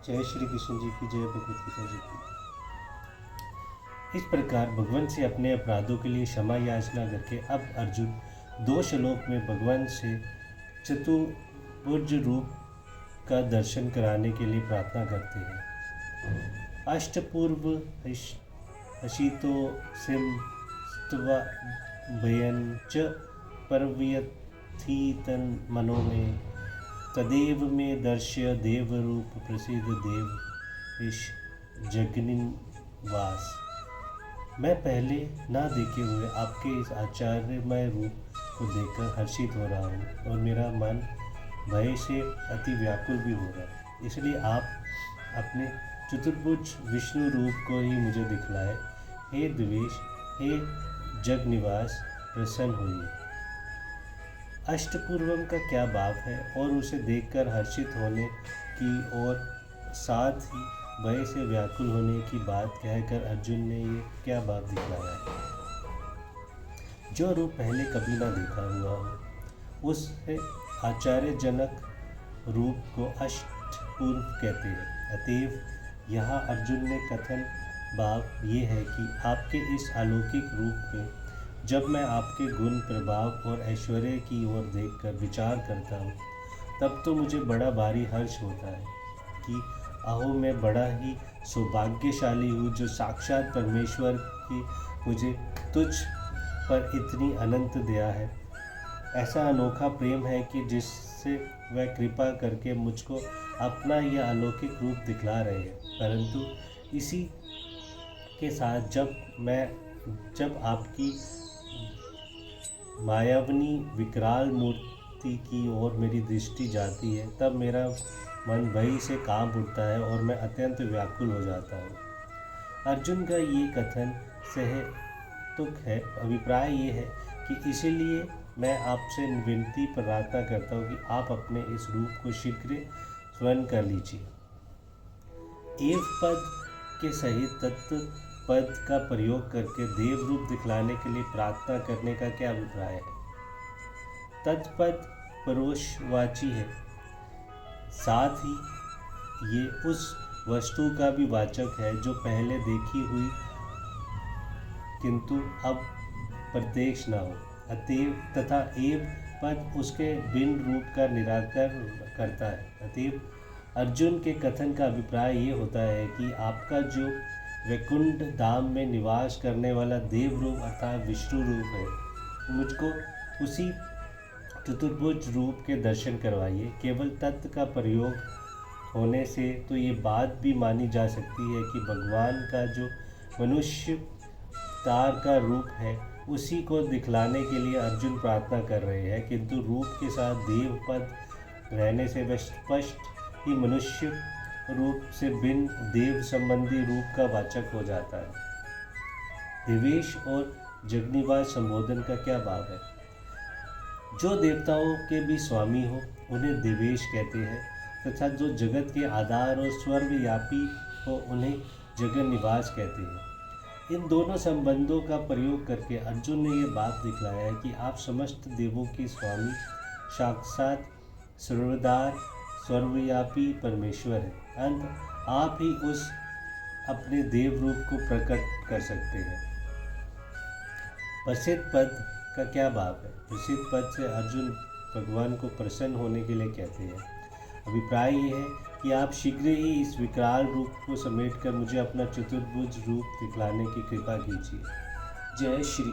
जय श्री कृष्ण जी की जय, भगवत गीता जी की। इस प्रकार भगवान से अपने अपराधों के लिए क्षमा याचना करके अब अर्जुन 2 श्लोक में भगवान से चतुर्भुज रूप का दर्शन कराने के लिए प्रार्थना करते हैं। अष्टपूर्व हसितो सिम स्तवा भयन च परव्यथितन मनो में तदेव में दर्श्य देवरूप प्रसिद्ध देव इश जगन्निवास। मैं पहले ना देखे हुए आपके इस आश्चर्यमय रूप को देखकर हर्षित हो रहा हूँ और मेरा मन भय से अति व्याकुल भी हो रहा है। इसलिए आप अपने चतुर्भुज विष्णु रूप को ही मुझे दिखलाए। हे द्वेष, हे जगन्निवास, प्रसन्न होइए। अष्टपूर्वम का क्या भाव है और उसे देखकर हर्षित होने की और साथ ही भय से व्याकुल होने की बात कहकर अर्जुन ने ये क्या भाव दिखलाया है। जो रूप पहले कभी ना देखा हुआ हो उससे आश्चर्यजनक रूप को अष्टपूर्व कहते हैं। अतएव यहाँ अर्जुन ने कथन भाव ये है कि आपके इस अलौकिक रूप में जब मैं आपके गुण, प्रभाव और ऐश्वर्य की ओर देखकर विचार करता हूँ तब तो मुझे बड़ा भारी हर्ष होता है कि अहो मैं बड़ा ही सौभाग्यशाली हूँ जो साक्षात परमेश्वर की मुझे तुझ पर इतनी अनंत दया है। ऐसा अनोखा प्रेम है कि जिससे वह कृपा करके मुझको अपना यह अलौकिक रूप दिखला रहे हैं। परंतु इसी के साथ जब आपकी मायावनी विकराल मूर्ति की ओर मेरी दृष्टि जाती है तब मेरा मन भय से कांप उठता है और मैं अत्यंत व्याकुल हो जाता हूँ। अर्जुन का ये कथन सहतुक है। अभिप्राय ये है कि इसीलिए मैं आपसे विनती प्रार्थना करता हूँ कि आप अपने इस रूप को शीघ्र स्वर्ण कर लीजिए। एव पद के सहित तत्व पद का प्रयोग करके देव रूप दिखलाने के लिए प्रार्थना करने का क्या अभिप्राय है। तत्पद परोक्षवाची है, साथ ही ये उस वस्तु का भी वाचक है जो पहले देखी हुई किंतु अब प्रत्यक्ष न हो। अतएव तथा एव पद उसके भिन्न रूप का निराकरण करता है। अतएव अर्जुन के कथन का अभिप्राय ये होता है कि आपका जो वैकुंठ धाम में निवास करने वाला देव रूप अर्थात विष्णु रूप है, मुझको उसी चतुर्भुज रूप के दर्शन करवाइए। केवल तत्व का प्रयोग होने से तो ये बात भी मानी जा सकती है कि भगवान का जो मनुष्य तार का रूप है उसी को दिखलाने के लिए अर्जुन प्रार्थना कर रहे हैं, किंतु रूप के साथ देव पद रहने से वह स्पष्ट ही मनुष्य रूप से भिन्न देव संबंधी रूप का वाचक हो जाता है। देवेश और जगन्निवास संबोधन का क्या भाव है। जो देवताओं के भी स्वामी हो उन्हें देवेश कहते हैं तथा जो जगत के आधार और सर्वव्यापी हो उन्हें जगन्निवास कहते हैं। इन दोनों संबंधों का प्रयोग करके अर्जुन ने यह बात दिखलाया है कि आप समस्त देवों के स्वामी, साक्षात सर्वदार, सर्वव्यापी परमेश्वर हैं। अंत आप ही उस अपने देव रूप को प्रकट कर सकते हैं। प्रसिद्ध पद का क्या भाव है। प्रसिद्ध पद से अर्जुन भगवान को प्रसन्न होने के लिए कहते हैं। अभिप्राय ये है कि आप शीघ्र ही इस विकराल रूप को समेटकर मुझे अपना चतुर्भुज रूप दिखलाने की कृपा कीजिए। जय श्री